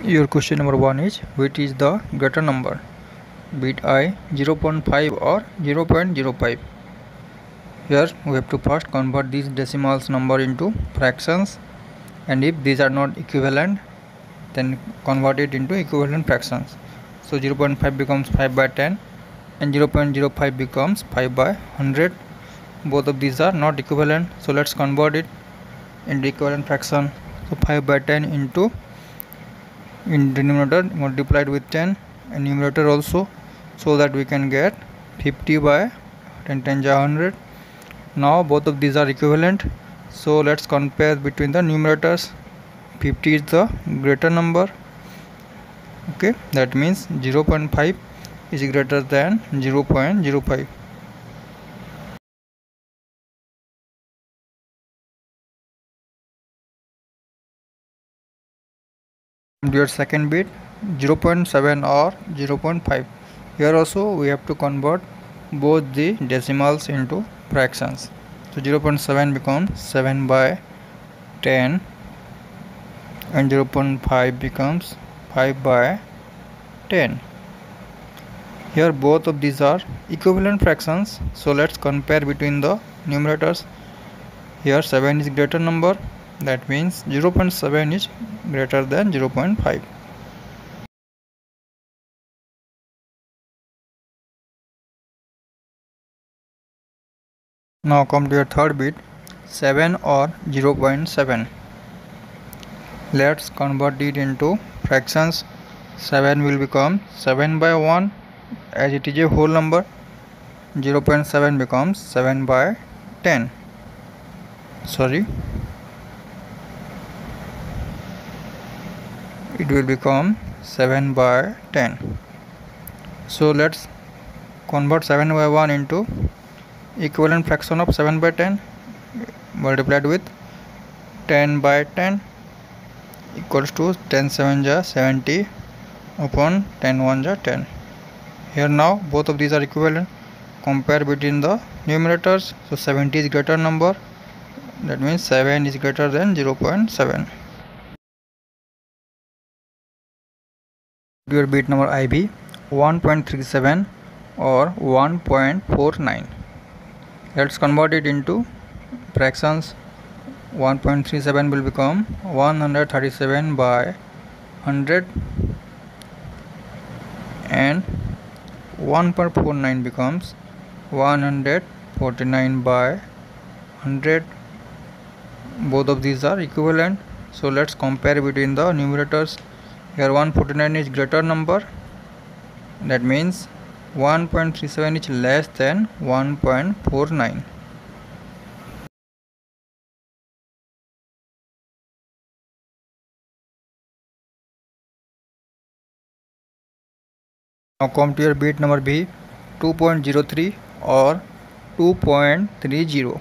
Your question number 1 is, which is the greater number, bit I 0.5 or 0.05. Here we have to first convert these decimals number into fractions, and if these are not equivalent, then convert it into equivalent fractions. So 0.5 becomes 5 by 10 and 0.05 becomes 5 by 100. Both of these are not equivalent, so let's convert it into equivalent fraction. So 5 by 10 into, in denominator multiplied with 10 and numerator also, so that we can get 50 by 10 10 100. Now both of these are equivalent, so let's compare between the numerators. 50 is the greater number. Okay, that means 0.5 is greater than 0.05. Your second bit, 0.7 or 0.5. Here also we have to convert both the decimals into fractions. So 0.7 becomes 7 by 10 and 0.5 becomes 5 by 10. Here both of these are equivalent fractions, so let's compare between the numerators. Here 7 is greater number, that means 0.7 is greater than 0.5. Now come to your third bit, 7 or 0.7. Let's convert it into fractions. 7 will become 7 by 1 as it is a whole number. 0.7 becomes 7 by 10. It will become 7 by 10. So let's convert 7 by 1 into equivalent fraction of 7 by 10 multiplied with 10 by 10 equals to 10 7 ja 70 upon 10 1 ja 10. Here now both of these are equivalent. Compare between the numerators. So 70 is greater number, that means 7 is greater than 0.7. Your bit number IB, 1.37 or 1.49. Let's convert it into fractions. 1.37 will become 137 by 100 and 1.49 becomes 149 by 100. Both of these are equivalent, so let's compare between the numerators. Here 149 is greater number, that means 1.37 is less than 1.49. Now come to your bit number B, 2.03 or 2.30.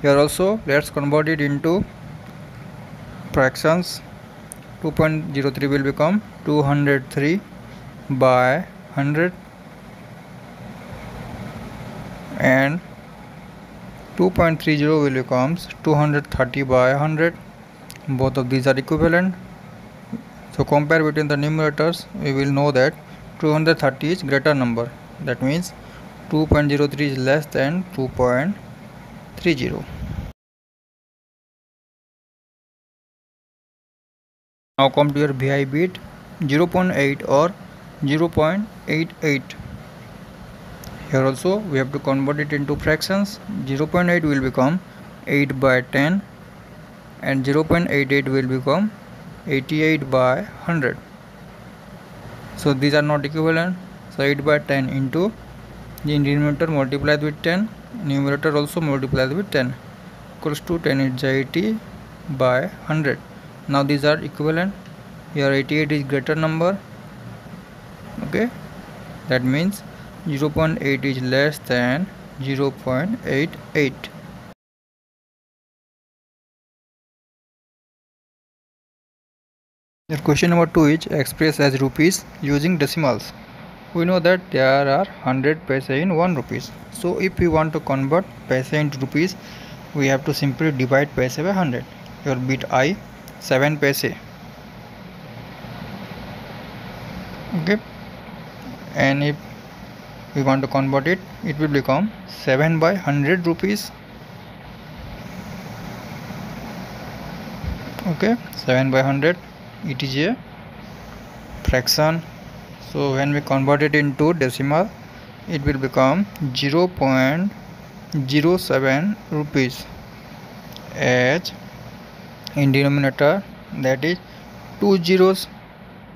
Here also let's convert it into fractions. 2.03 will become 203 by 100 and 2.30 will becomes 230 by 100. Both of these are equivalent, so compare between the numerators. We will know that 230 is greater number, that means 2.03 is less than 2.30. Now come to your VI bit, 0.8 or 0.88. Here also we have to convert it into fractions. 0.8 will become 8 by 10 and 0.88 will become 88 by 100. So these are not equivalent, so 8 by 10 into the denominator multiplied with 10, numerator also multiplied with 10, equals to 10 is 80 by 100. Now these are equivalent. Here 88 is greater number. Okay, that means 0.8 is less than 0.88. Your question number 2 is express as rupees using decimals. We know that there are 100 paise in 1 rupees. So if we want to convert paise into rupees, we have to simply divide paise by 100. Your bit I, 7 paise. Okay, and if we want to convert it, it will become 7 by 100 rupees. Okay, 7 by 100, it is a fraction. So when we convert it into decimal, it will become 0.07 rupees. As in denominator, that is 2 zeros,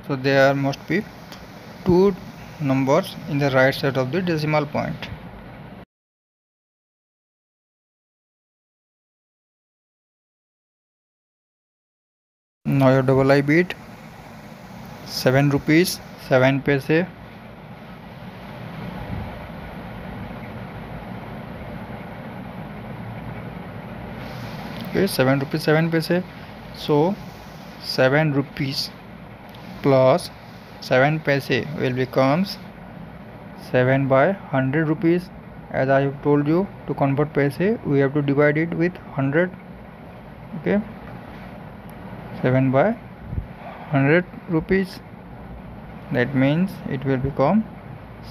so there must be 2 numbers in the right side of the decimal point. Now your double I bit, 7 rupees 7 paise. Okay, 7 rupees 7 paise. So 7 rupees plus 7 paise will becomes 7 by 100 rupees. As I have told you, to convert paise we have to divide it with 100. Okay, 7 by 100 rupees, that means it will become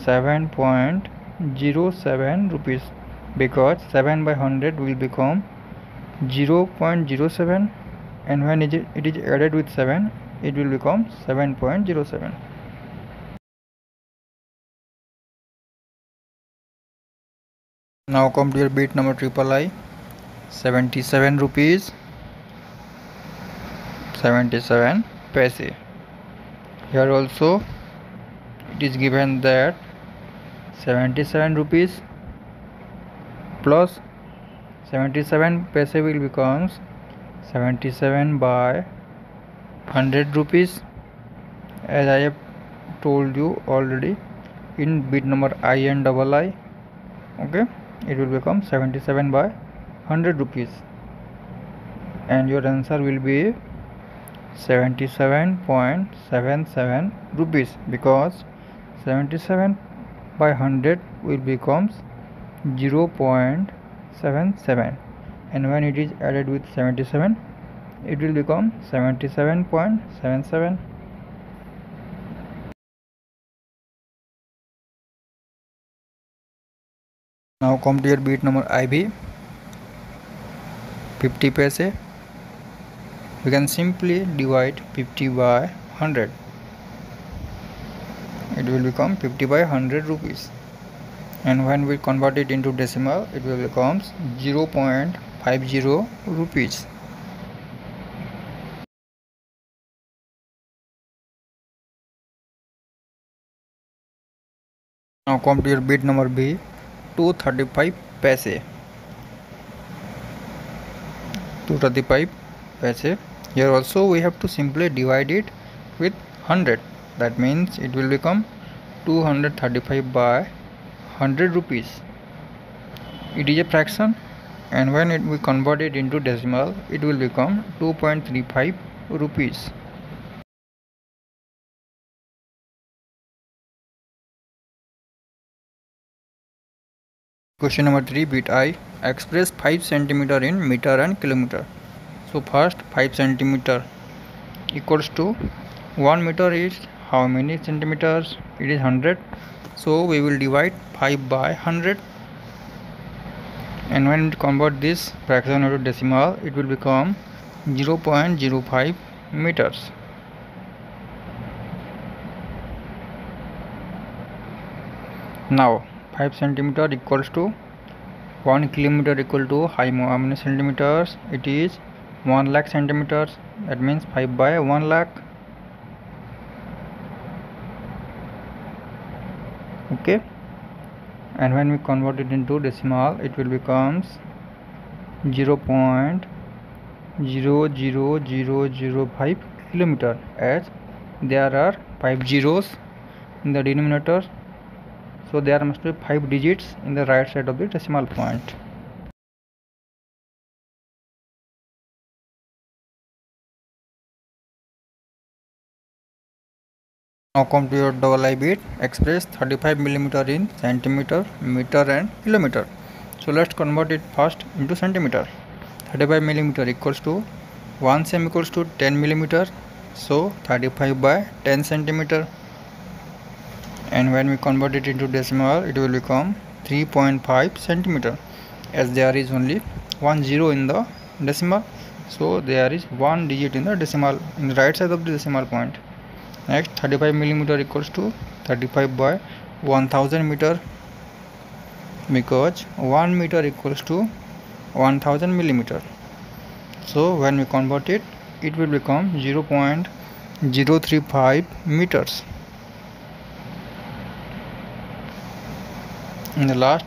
7.07 rupees, because 7 by 100 will become 0.07, and when it is added with 7, it will become 7.07. Now come to your bit number triple I, 77 rupees 77 paise. Here also it is given that 77 rupees plus 77 paise will becomes 77 by 100 rupees. As I have told you already, in bit number I and double I, okay, it will become 77 by 100 rupees, and your answer will be 77.77 rupees, because 77 by 100 will becomes 0.77, and when it is added with 77, it will become 77.77. Now come to your bit number IB, 50 paise. We can simply divide 50 by 100. It will become 50 by 100 rupees, and when we convert it into decimal, it will become 0.50 rupees. Now come to your bit number B, 235 paise. 235 paise. Here also we have to simply divide it with 100. That means it will become 235 by 100 rupees. It is a fraction, and when we convert it into decimal, it will become 2.35 rupees. Question number 3, bit I, express 5 cm in meter and kilometer. So first, 5 cm equals to 1 meter is how many centimeters? It is 100. So we will divide 5 by 100, and when we convert this fraction into decimal, it will become 0.05 meters. Now 5 centimeter equals to 1 kilometer equal to how many centimeters? It is 1 lakh centimeters. That means 5 by 1 lakh. Okay, and when we convert it into decimal, it will becomes 0.00005 kilometer, as there are 5 zeros in the denominator, so there must be 5 digits in the right side of the decimal point. Now come to your double I bit, express 35 mm in centimeter, meter and kilometer. So let's convert it first into centimeter. 35 mm equals to 1 cm equals to 10 mm. So 35 by 10 centimeter. and when we convert it into decimal it will become 3.5 centimeter, as there is only one zero in the decimal, so there is one digit in the decimal in the right side of the decimal point. Next, 35 millimeter equals to 35 by 1000 meter, because 1 meter equals to 1000 millimeter. So when we convert it, it will become 0.035 meters. In the last,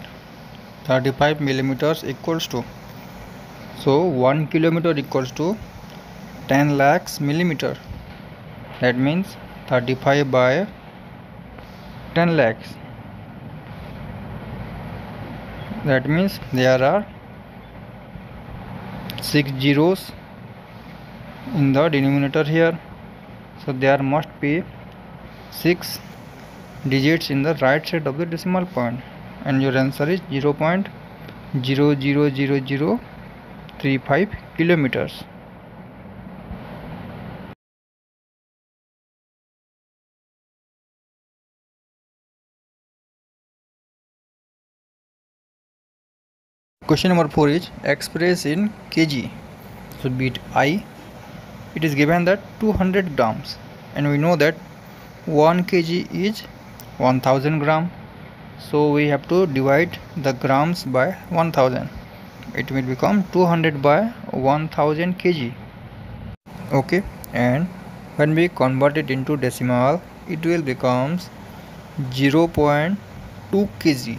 35 millimeters equals to, so 1 kilometer equals to 10 lakhs millimeter. That means 35 by 10 lakhs. That means there are 6 zeros in the denominator here, so there must be 6 digits in the right side of the decimal point, and your answer is 0.00035 kilometers. Question number 4 is expressed in kg. So bit I, it is given that 200 grams, and we know that 1 kg is 1000 gram, so we have to divide the grams by 1000. It will become 200 by 1000 kg. Okay, and when we convert it into decimal, it will becomes 0.2 kg.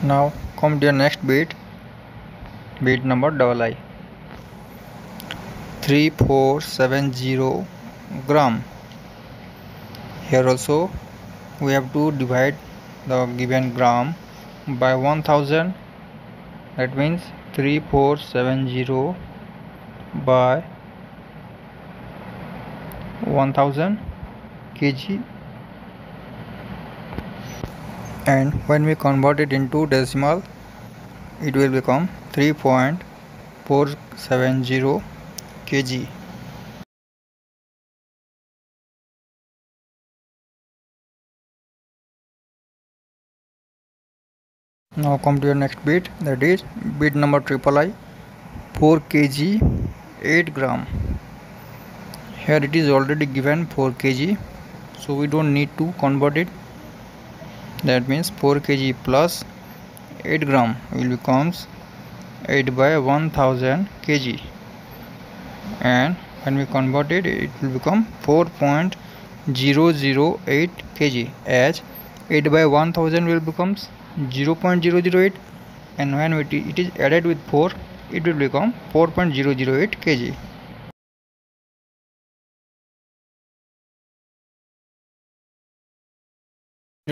Now come to your next bit, bit number II. 3470 gram. Here also we have to divide the given gram by 1000. That means 3470 by 1000 kg. And when we convert it into decimal, it will become 3.470 kg. Now come to your next bit, that is bit number III, 4 kg 8 gram. Here it is already given 4 kg, so we don't need to convert it. That means 4 kg plus 8 gram will becomes 8 by 1000 kg, and when we convert it, it will become 4.008 kg, as 8 by 1000 will becomes 0.008, and when it is added with 4, it will become 4.008 kg.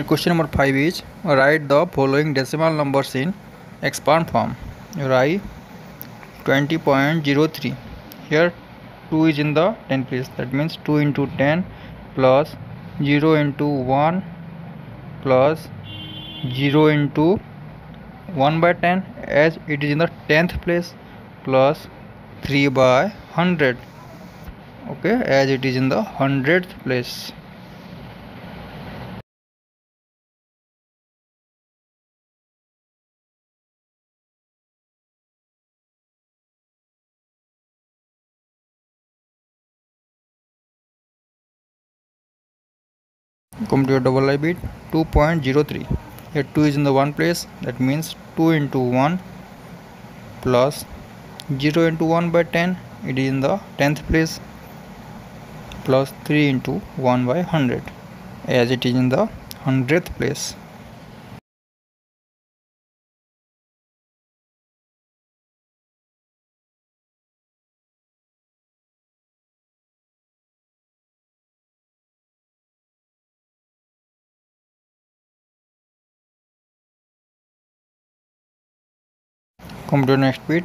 Question number 5 is write the following decimal numbers in expand form. Write 20.03. Here 2 is in the 10 place, that means 2 into 10 plus 0 into 1 plus 0 into 1 by 10, as it is in the 10th place, plus 3 by 100, okay, as it is in the 100th place. Come to your double I bit, 2.03. Here 2 is in the 1 place, that means 2 into 1 plus 0 into 1 by 10, it is in the 10th place, plus 3 into 1 by 100, as it is in the 100th place. Come to the next bit,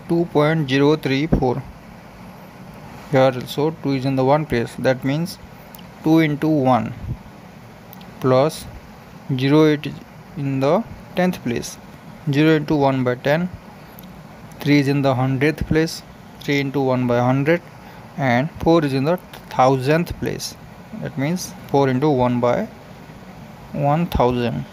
2.034. Here also 2 is in the 1 place, that means 2 into 1 plus 0 in the 10th place. 0 into 1 by 10. 3 is in the 100th place. 3 into 1 by 100. And 4 is in the 1000th place. That means 4 into 1 by 1000.